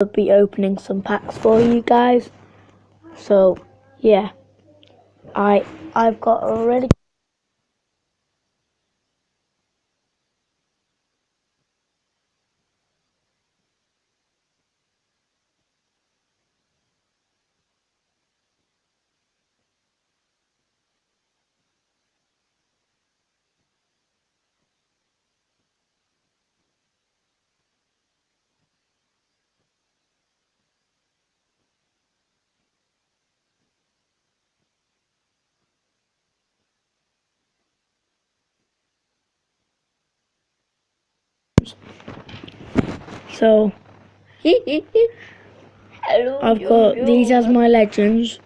I'll be opening some packs for you guys. So yeah, I've got a really so Hello, I've got these as my legends.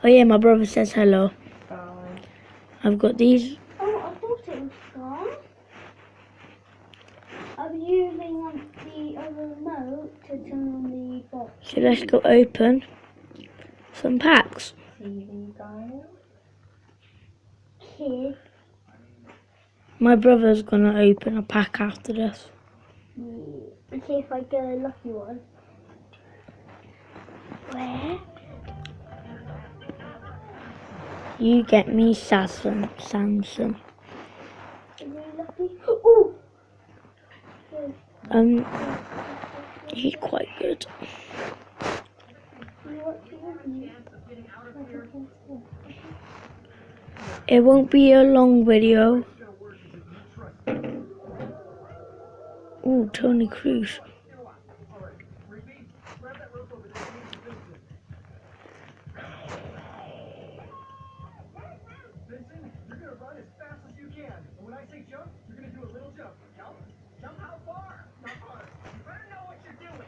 Oh yeah, my brother says hello. I've got these. Oh, I thought it was gone. I'm using the other remote to turn on the box. So let's go open some packs. TV guys. Kid. My brother's gonna open a pack after this. Yeah. See if I get a lucky one. Where? You get me Samson. Is he lucky? Oh! He's quite good. It won't be a long video. Ooh, Tony Cruz. Vincent, you're gonna run as fast as you can. And when I say jump, you're gonna do a little jump. Jump? Jump how far? Jump hard. You better know what you're doing.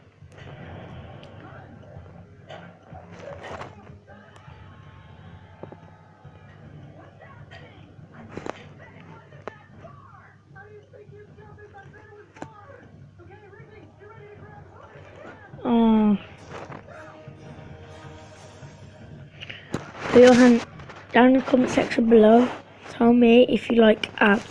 I didn't think you'd jump if I said it was hard. Okay, Rigby, you ready to grab as hard as you can? Oh. Put your hand down in the comment section below. Tell me if you like abs.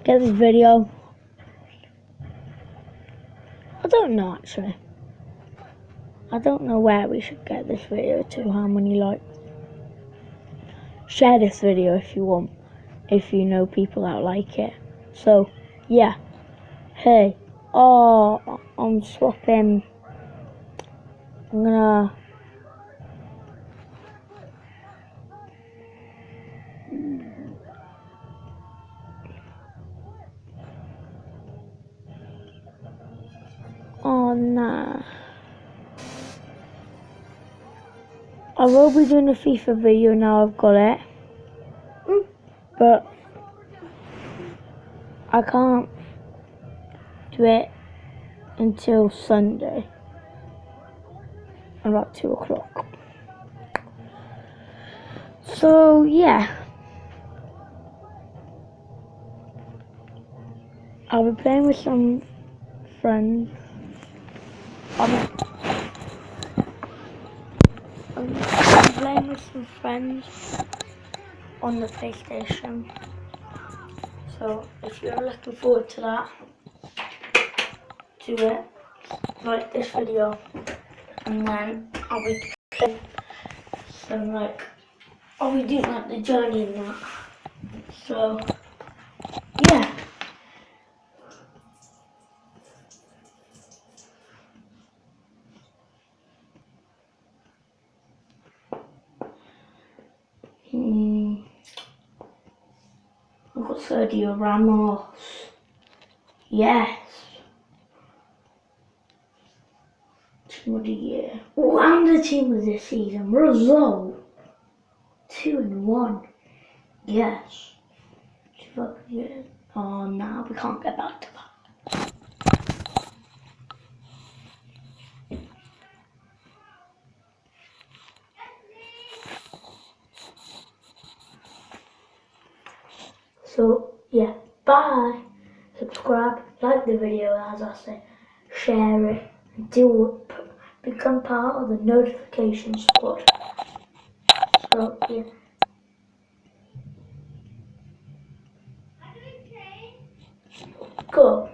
Get this video. I don't know actually. I don't know where we should get this video to, how many likes. Share this video if you want, if you know people that like it. So, yeah. Hey, oh, I'm swapping. I'm gonna. Oh, nah. I will be doing a FIFA video now I've got it. But I can't do it until Sunday. About 2 o'clock. So, yeah. I'll be playing with some friends. I'm playing with some friends on the PlayStation. So if you're looking forward to that, do it. Like this video, and then I'll be playing some I'll be doing the journey and that. So yeah. I've got Sergio Ramos. Yes. Team of the year. Oh, I'm the team of this season. Result 2-1. Yes. Oh no, we can't get back to that. So yeah, bye. Subscribe, like the video as I say, share it, and become part of the notification squad. So yeah. Go.